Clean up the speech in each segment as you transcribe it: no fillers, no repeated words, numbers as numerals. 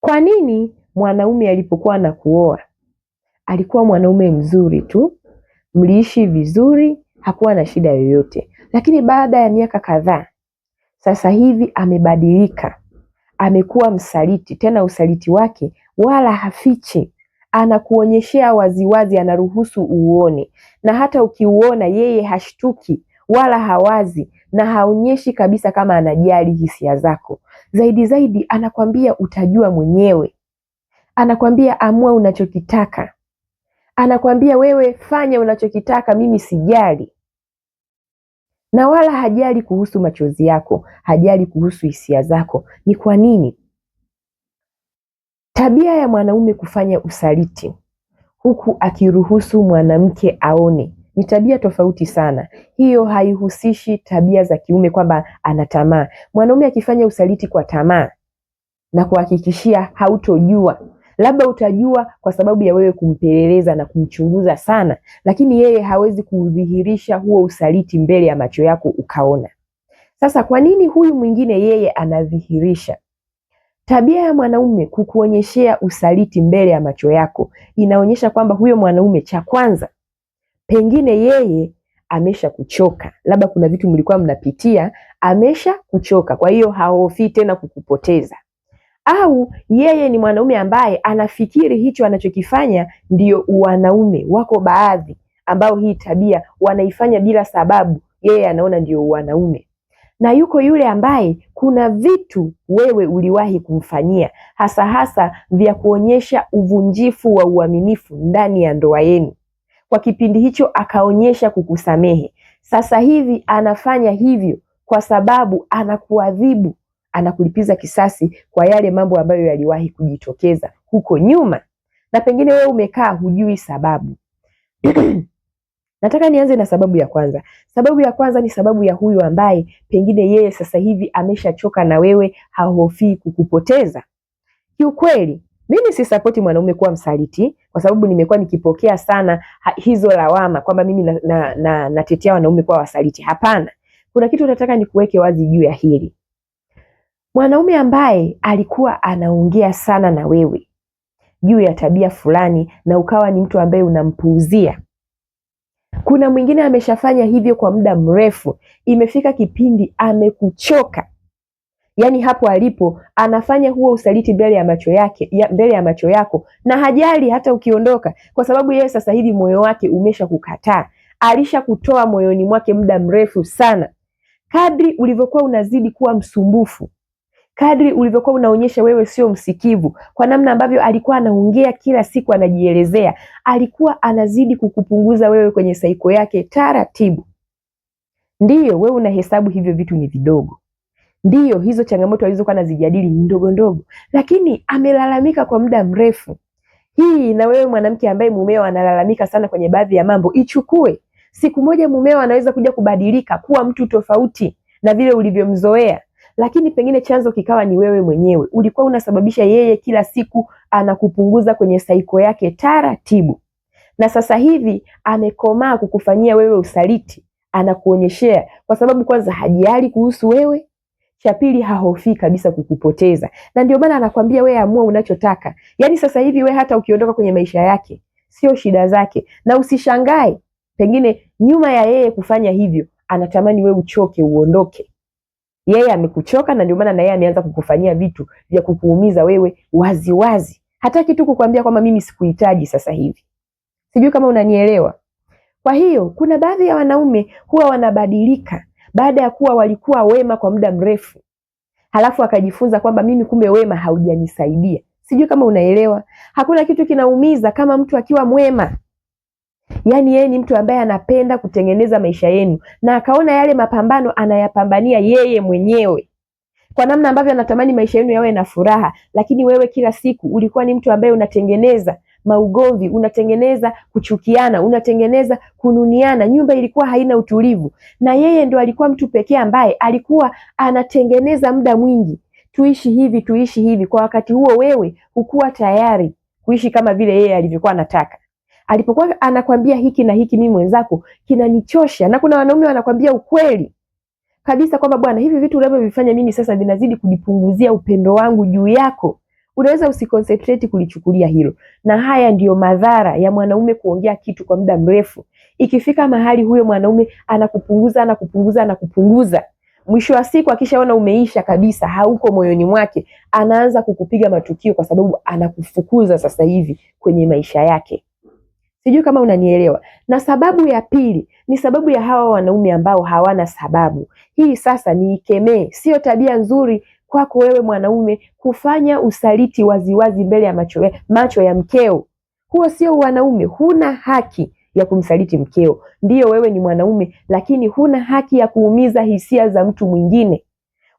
Kwa nini mwanaume alipokuwa anakuoa alikuwa mwanaume mzuri tu, mliishi vizuri, hakuwa na shida yoyote, lakini baada ya miaka kadhaa sasa hivi amebadilika, amekuwa msaliti, tena usaliti wake wala hafichi, anakuonyeshea waziwazi, anaruhusu uone, na hata ukiuona yeye hashtuki wala hawazi na haonyeshi kabisa kama anajali hisia zako. Zaidi anakwambia utajua mwenyewe, anakwambia amua unachokitaka, anakwambia wewe fanya unachokitaka, mimi sijali. Na wala hajali kuhusu machozi yako, hajali kuhusu hisia zako. Ni kwa nini? Tabia ya mwanaume kufanya usaliti huku akiruhusu mwanamke aone ni tabia tofauti sana. Hiyo haihusishi tabia za kiume kwamba ana tamaa. Mwanaume akifanya usaliti kwa tamaa, na kuhakikishia hautojua, labda utajua kwa sababu ya wewe kumpeleleza na kumchunguza sana, lakini yeye hawezi kudhihirisha huo usaliti mbele ya macho yako ukaona. Sasa kwa nini huyu mwingine yeye anadhihirisha? Tabia ya mwanaume kukuonyeshea usaliti mbele ya macho yako inaonyesha kwamba huyo mwanaume, cha kwanza, pengine yeye amesha kuchoka, labda kuna vitu mlikuwa mnapitia, amesha kuchoka, kwa hiyo haofii tena kukupoteza. Au yeye ni mwanaume ambaye anafikiri hicho anachokifanya ndio wanaume. Wako baadhi ambao hii tabia wanaifanya bila sababu, yeye anaona ndio wanaume. Na yuko yule ambaye kuna vitu wewe uliwahi kumfanyia, hasa vya kuonyesha uvunjifu wa uaminifu ndani ya ndoa yenu. Kwa kipindi hicho akaonyesha kukusamehe. Sasa hivi anafanya hivyo kwa sababu anakuadhibu, anakulipiza kisasi kwa yale mambo ambayo yaliwahi kujitokeza huko nyuma, na pengine wewe umekaa hujui sababu. Nataka nianze na sababu ya kwanza. Sababu ya kwanza ni sababu ya huyu ambaye pengine yeye sasa hivi ameshachoka na wewe, hahofii kukupoteza. Kiukweli mimi si sapoti mwanaume kuwa msaliti, kwa sababu nimekuwa nikipokea sana hizo lawama kwamba mimi natetea wanaume kuwa wasaliti. Hapana, kuna kitu nataka nikuweke wazi juu ya hili. Mwanaume ambaye alikuwa anaongea sana na wewe juu ya tabia fulani na ukawa ni mtu ambaye unampuuzia, kuna mwingine ameshafanya hivyo kwa muda mrefu, imefika kipindi amekuchoka. Yaani hapo alipo anafanya huo usaliti mbele ya macho yako, na hajali hata ukiondoka, kwa sababu yeye sasa hivi moyo wake umesha kukataa, alishakutoa moyoni mwake muda mrefu sana. Kadri ulivyokuwa unazidi kuwa msumbufu, kadri ulivyokuwa unaonyesha wewe sio msikivu, kwa namna ambavyo alikuwa anaongea kila siku anajielezea, alikuwa anazidi kukupunguza wewe kwenye saiko yake taratibu. Ndiyo wewe unahesabu hivyo vitu ni vidogo, ndiyo hizo changamoto alizokuwa anazijadili ni ndogo ndogo, lakini amelalamika kwa muda mrefu. Hii na wewe mwanamke ambaye mumeo analalamika sana kwenye baadhi ya mambo, ichukue. Siku moja mumeo anaweza kuja kubadilika kuwa mtu tofauti na vile ulivyomzoea, lakini pengine chanzo kikawa ni wewe mwenyewe. Ulikuwa unasababisha yeye kila siku anakupunguza kwenye saiko yake taratibu, na sasa hivi amekomaa kukufanyia wewe usaliti, anakuonyeshea, kwa sababu kwanza hajali kuhusu wewe, cha pili hahofii kabisa kukupoteza. Na ndio maana anakwambia wewe amua unachotaka. Yaani sasa hivi wewe hata ukiondoka kwenye maisha yake sio shida zake, na usishangae pengine nyuma ya yeye kufanya hivyo anatamani wewe uchoke uondoke. Yeye amekuchoka, na ndio maana na yeye ameanza kukufanyia vitu vya kukuumiza wewe wazi. Hataki tu kukwambia kwamba mimi sikuhitaji sasa hivi. Sijui kama unanielewa. Kwa hiyo kuna baadhi ya wanaume huwa wanabadilika baada ya kuwa walikuwa wema kwa muda mrefu, halafu akajifunza kwamba mimi kumbe wema haujanisaidia. Sijui kama unaelewa. Hakuna kitu kinaumiza kama mtu akiwa mwema. Yaani yeye ni mtu ambaye anapenda kutengeneza maisha yenu, na akaona yale mapambano anayapambania yeye mwenyewe, kwa namna ambavyo anatamani maisha yenu yawe na furaha, lakini wewe kila siku ulikuwa ni mtu ambaye unatengeneza maugomvi, unatengeneza kuchukiana, unatengeneza kununiana, nyumba ilikuwa haina utulivu. Na yeye ndo alikuwa mtu pekee ambaye alikuwa anatengeneza muda mwingi, tuishi hivi. Kwa wakati huo wewe hukuwa tayari kuishi kama vile yeye alivyokuwa anataka. Alipokuwa anakwambia hiki na hiki, mimi mwenzako kinanichosha. Na kuna wanaume wanakwambia ukweli kabisa kwamba bwana, hivi vitu unavyovifanya mimi sasa vinazidi kujipunguzia upendo wangu juu yako. unaweza usiconcentrate kulichukulia hilo. Na haya ndiyo madhara ya mwanaume kuongea kitu kwa muda mrefu. Ikifika mahali huyo mwanaume anakupunguza, mwisho wa siku akishaona umeisha kabisa, hauko moyoni mwake, anaanza kukupiga matukio kwa sababu anakufukuza sasa hivi kwenye maisha yake. Sijui kama unanielewa. Na sababu ya pili ni sababu ya hawa wanaume ambao hawana sababu. Hii sasa ni ikemee. Sio tabia nzuri kwako wewe mwanaume kufanya usaliti waziwazi mbele ya macho ya mkeo. Huo sio wanaume. Huna haki ya kumsaliti mkeo. Ndiyo wewe ni mwanaume, lakini huna haki ya kuumiza hisia za mtu mwingine.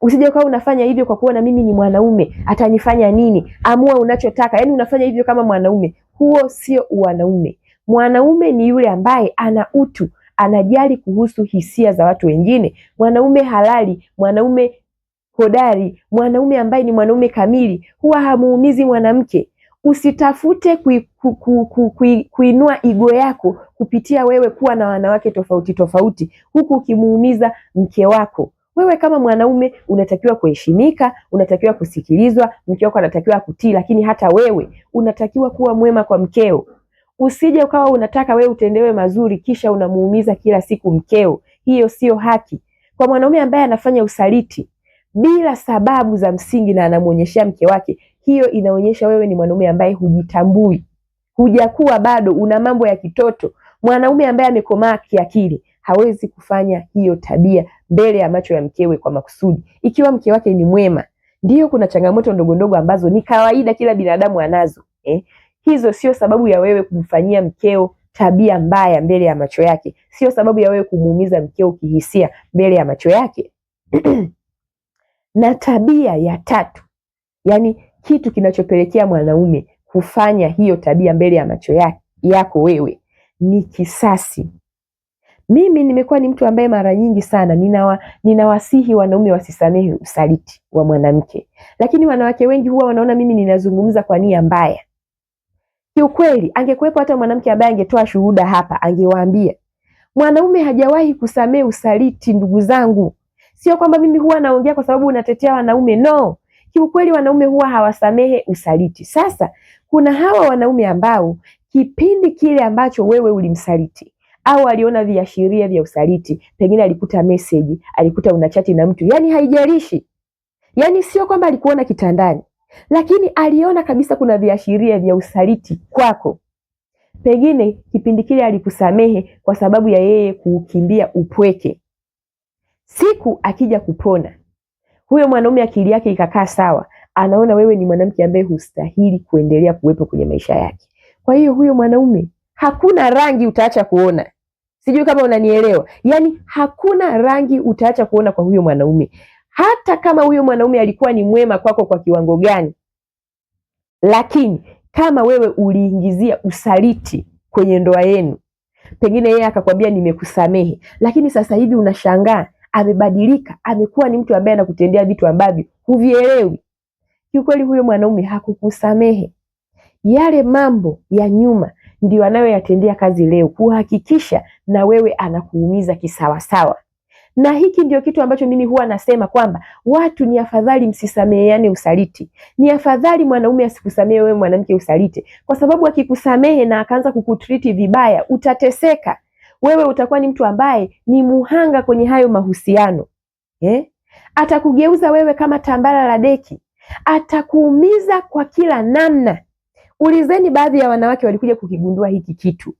Usije ukawa unafanya hivyo kwa kuona mimi ni mwanaume, atanifanya nini? Amua unachotaka. Yaani unafanya hivyo kama mwanaume. Huo sio wanaume. Mwanaume ni yule ambaye ana utu, anajali kuhusu hisia za watu wengine. Mwanaume halali, mwanaume hodari, mwanaume ambaye ni mwanaume kamili, huwa hamuumizi mwanamke. Usitafute kuinua ego yako kupitia wewe kuwa na wanawake tofauti tofauti, huku ukimuumiza mke wako. Wewe kama mwanaume unatakiwa kuheshimika, unatakiwa kusikilizwa, mke wako anatakiwa kutii, lakini hata wewe unatakiwa kuwa mwema kwa mkeo. Usije ukawa unataka wewe utendewe mazuri kisha unamuumiza kila siku mkeo. Hiyo sio haki. Kwa mwanaume ambaye anafanya usaliti bila sababu za msingi na anamuonyeshia mke wake, hiyo inaonyesha wewe ni mwanaume ambaye hujitambui. Hujakuwa bado, una mambo ya kitoto. Mwanaume ambaye amekomaa kiakili hawezi kufanya hiyo tabia mbele ya macho ya mkewe kwa makusudi. Ikiwa mke wake ni mwema, ndio kuna changamoto ndogo ndogo ambazo ni kawaida, kila binadamu anazo. Hizo sio sababu ya wewe kumfanyia mkeo tabia mbaya mbele ya macho yake. Sio sababu ya wewe kumuumiza mkeo kihisia mbele ya macho yake. Na tabia ya tatu, yani kitu kinachopelekea mwanaume kufanya hiyo tabia mbele ya macho yako wewe, ni kisasi. Mimi nimekuwa ni mtu ambaye mara nyingi sana ninawasihi wanaume wasisamehe usaliti wa mwanamke, lakini wanawake wengi huwa wanaona mimi ninazungumza kwa nia mbaya. Kiukweli angekuwepo hata mwanamke ambaye angetoa shuhuda hapa, angewaambia mwanaume hajawahi kusamehe usaliti. Ndugu zangu, sio kwamba mimi huwa naongea kwa sababu unatetea wanaume, no. Kiukweli wanaume huwa hawasamehe usaliti. Sasa kuna hawa wanaume ambao kipindi kile ambacho wewe ulimsaliti au aliona viashiria vya usaliti, pengine alikuta message, alikuta unachati na mtu, yani haijalishi, yani sio kwamba alikuona kitandani, lakini aliona kabisa kuna viashiria vya usaliti kwako. Pengine kipindi kile alikusamehe kwa sababu ya yeye kukimbia upweke. Siku akija kupona, huyo mwanaume akili yake ikakaa sawa, anaona wewe ni mwanamke ambaye hustahili kuendelea kuwepo kwenye maisha yake. Kwa hiyo huyo mwanaume hakuna rangi utaacha kuona. Sijui kama unanielewa. Yani hakuna rangi utaacha kuona kwa huyo mwanaume. Hata kama huyo mwanaume alikuwa ni mwema kwako kwa kiwango gani, lakini kama wewe uliingizia usaliti kwenye ndoa yenu, pengine yeye akakwambia nimekusamehe, lakini sasa hivi unashangaa amebadilika, amekuwa ni mtu ambaye anakutendea vitu ambavyo huvielewi. Kiukweli huyo mwanaume hakukusamehe. Yale mambo ya nyuma ndio anayoyatendea kazi leo kuhakikisha na wewe anakuumiza kisawasawa. Na hiki ndio kitu ambacho mimi huwa nasema kwamba watu ni afadhali msisameheane usaliti. Ni afadhali mwanaume asikusamehe wewe mwanamke usaliti, kwa sababu akikusamehe na akaanza kukutriti vibaya, utateseka. Wewe utakuwa ni mtu ambaye ni muhanga kwenye hayo mahusiano. Atakugeuza wewe kama tambara la deki. Atakuumiza kwa kila namna. Ulizeni baadhi ya wanawake walikuja kukigundua hiki kitu.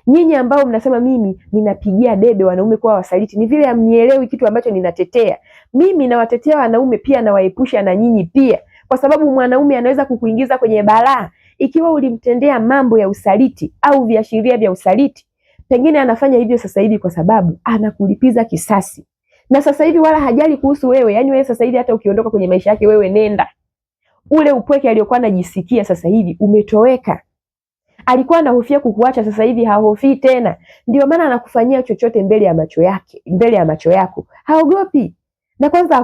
Nyinyi ambao mnasema mimi ninapigia debe wanaume kuwa wasaliti, ni vile hamnielewi kitu ambacho ninatetea. Mimi nawatetea wanaume pia, nawaepusha na nyinyi pia, kwa sababu mwanaume anaweza kukuingiza kwenye balaa ikiwa ulimtendea mambo ya usaliti au viashiria vya usaliti. Pengine anafanya hivyo sasa hivi kwa sababu anakulipiza kisasi, na sasa hivi wala hajali kuhusu wewe. Yani wewe sasa hivi hata ukiondoka kwenye maisha yake, wewe nenda. Ule upweke aliyokuwa anajisikia sasa hivi umetoweka. Alikuwa anahofia kukuacha, sasa hivi hahofii tena. Ndio maana anakufanyia chochote mbele ya macho yake, mbele ya macho yako. Haogopi. Na kwanza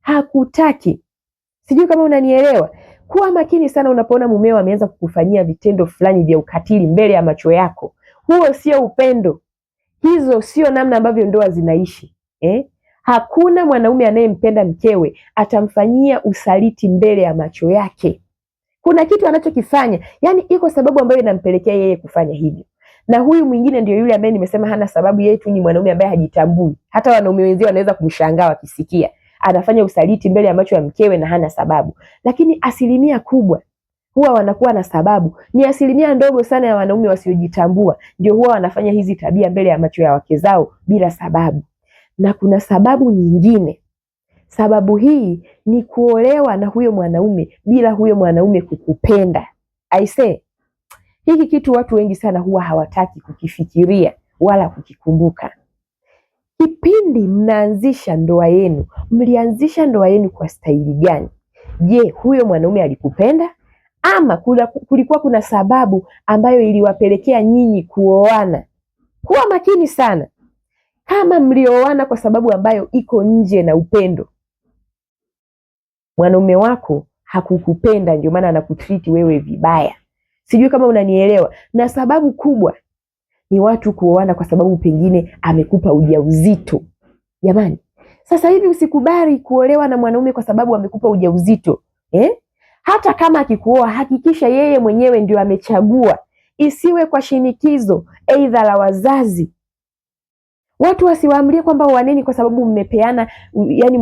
hakutaki. Sijui kama unanielewa. Kuwa makini sana unapoona mumeo ameanza kukufanyia vitendo fulani vya ukatili mbele ya macho yako. Huo sio upendo. Hizo sio namna ambavyo ndoa zinaishi. Hakuna mwanaume anayempenda mkewe atamfanyia usaliti mbele ya macho yake. Kuna kitu anachokifanya, yani iko sababu ambayo inampelekea yeye kufanya hivyo. Na huyu mwingine ndio yule ambaye nimesema hana sababu, yeye tu ni mwanaume ambaye hajitambui. Hata wanaume wenzao wanaweza kumshangaa wakisikia anafanya usaliti mbele ya macho ya mkewe na hana sababu. Lakini asilimia kubwa huwa wanakuwa na sababu. Ni asilimia ndogo sana ya wanaume wasiojitambua ndio huwa wanafanya hizi tabia mbele ya macho ya wake zao bila sababu. Na kuna sababu nyingine. Sababu hii ni kuolewa na huyo mwanaume bila huyo mwanaume kukupenda. Aisee, hiki kitu watu wengi sana huwa hawataki kukifikiria wala kukikumbuka. Kipindi mnaanzisha ndoa yenu, mlianzisha ndoa yenu kwa staili gani? Je, huyo mwanaume alikupenda? Ama kulikuwa kuna sababu ambayo iliwapelekea nyinyi kuoana? Kuwa makini sana. Kama mlioana kwa sababu ambayo iko nje na upendo, mwanaume wako hakukupenda, ndio maana anakutreat wewe vibaya. Sijui kama unanielewa. Na sababu kubwa ni watu kuoana kwa sababu pengine amekupa ujauzito. Jamani, sasa hivi usikubali kuolewa na mwanaume kwa sababu amekupa ujauzito. Hata kama akikuoa, hakikisha yeye mwenyewe ndio amechagua. Isiwe kwa shinikizo aidha la wazazi. Watu wasiwaamrie kwamba oaneni kwa sababu mmepeana, yani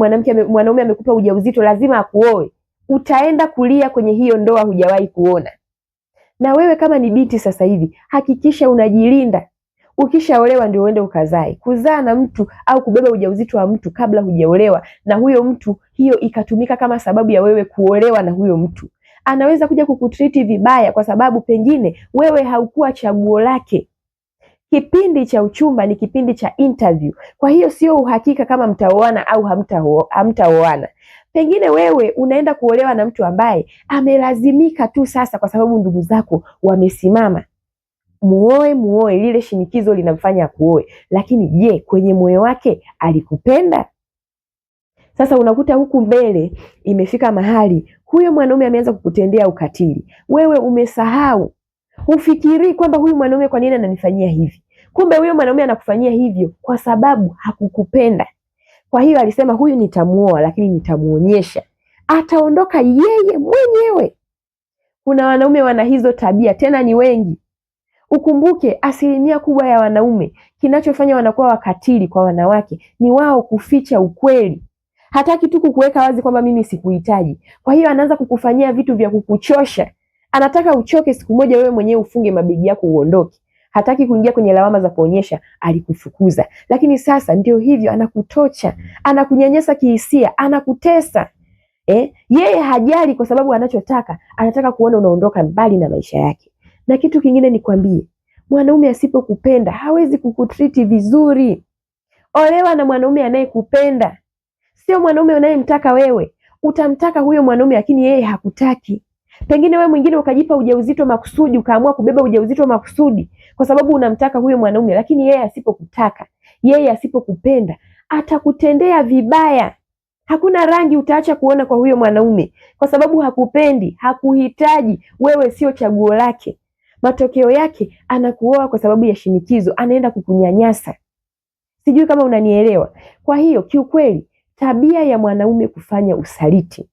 mwanaume amekupa ujauzito lazima akuoe. Utaenda kulia kwenye hiyo ndoa hujawahi kuona. Na wewe kama ni binti sasa hivi, hakikisha unajilinda. Ukishaolewa ndio uende ukazae. Kuzaa na mtu au kubeba ujauzito wa mtu kabla hujaolewa na huyo mtu, hiyo ikatumika kama sababu ya wewe kuolewa na huyo mtu, anaweza kuja kukutreat vibaya kwa sababu pengine wewe haukuwa chaguo lake. Kipindi cha uchumba ni kipindi cha interview. Kwa hiyo sio uhakika kama mtaoana au hamtaoana. Pengine wewe unaenda kuolewa na mtu ambaye amelazimika tu sasa kwa sababu ndugu zako wamesimama. Muoe, lile shinikizo linamfanya kuoe. Lakini je, kwenye moyo wake alikupenda? Sasa unakuta huku mbele imefika mahali huyo mwanaume ameanza kukutendea ukatili. Wewe umesahau. Ufikiri kwamba huyu mwanaume kwa nini ananifanyia hivi? Kumbe huyo mwanaume anakufanyia hivyo kwa sababu hakukupenda. Kwa hiyo alisema huyu nitamuoa, lakini nitamuonyesha. Ataondoka yeye mwenyewe. Kuna wanaume wana hizo tabia, tena ni wengi. Ukumbuke asilimia kubwa ya wanaume kinachofanya wanakuwa wakatili kwa wanawake ni wao kuficha ukweli. Hataki tu kukuweka wazi kwamba mimi sikuhitaji. Kwa hiyo anaanza kukufanyia vitu vya kukuchosha. Anataka uchoke siku moja wewe mwenyewe ufunge mabegi yako uondoke. Hataki kuingia kwenye lawama za kuonyesha alikufukuza. Lakini sasa ndio hivyo, anakutocha, anakunyanyasa kihisia, anakutesa. Yeye hajali kwa sababu anataka kuona unaondoka mbali na maisha yake. Na kitu kingine nikwambie, mwanaume asipokupenda hawezi kukutreat vizuri. Olewa na mwanaume anayekupenda. Sio mwanaume unayemtaka wewe. Utamtaka huyo mwanaume lakini yeye hakutaki. Pengine wewe mwingine ukajipa ujauzito makusudi, ukaamua kubeba ujauzito makusudi kwa sababu unamtaka huyo mwanaume, lakini yeye asipokutaka, yeye asipokupenda, atakutendea vibaya. Hakuna rangi utaacha kuona kwa huyo mwanaume kwa sababu hakupendi, hakuhitaji, wewe sio chaguo lake. Matokeo yake anakuoa kwa sababu ya shinikizo, anaenda kukunyanyasa. Sijui kama unanielewa. Kwa hiyo kiukweli tabia ya mwanaume kufanya usaliti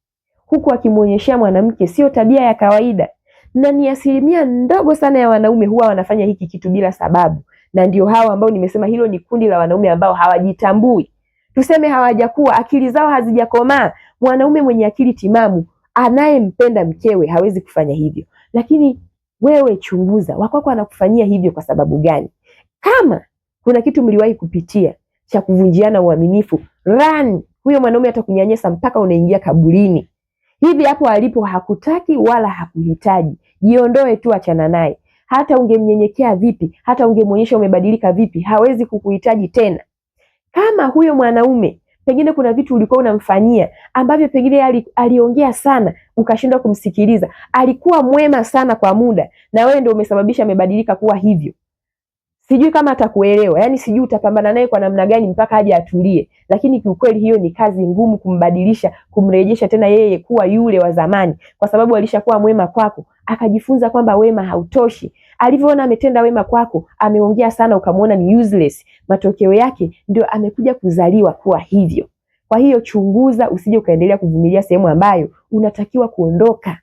huku akimuonyeshia mwanamke sio tabia ya kawaida, na ni asilimia ndogo sana ya wanaume huwa wanafanya hiki kitu bila sababu. Na ndio hao ambao nimesema hilo ni kundi la wanaume ambao hawajitambui. Tuseme hawajakuwa, akili zao hazijakomaa. Mwanaume mwenye akili timamu anayempenda mkewe hawezi kufanya hivyo. Lakini wewe chunguza, wako anakufanyia hivyo kwa sababu gani? Kama kuna kitu mliwahi kupitia cha kuvunjiana uaminifu, run. Huyo mwanaume atakunyanyasa mpaka unaingia kaburini. Hivi hapo alipo hakutaki wala hakuhitaji. Jiondoe tu, achana naye. Hata ungemnyenyekea vipi, hata ungemuonyesha umebadilika vipi, hawezi kukuhitaji tena. Kama huyo mwanaume pengine kuna vitu ulikuwa unamfanyia ambavyo pengine aliongea sana ukashindwa kumsikiliza, alikuwa mwema sana kwa muda na wewe ndio umesababisha amebadilika kuwa hivyo, sijui kama atakuelewa. Yani sijui utapambana naye kwa namna gani mpaka aje atulie. Lakini kiukweli hiyo ni kazi ngumu kumbadilisha, kumrejesha tena yeye kuwa yule wa zamani, kwa sababu alishakuwa mwema kwako, akajifunza kwamba wema hautoshi, Alivyoona ametenda wema kwako, ameongea sana ukamwona ni useless, matokeo yake ndio amekuja kuzaliwa kuwa hivyo. Kwa hiyo chunguza, usije ukaendelea kuvumilia sehemu ambayo unatakiwa kuondoka.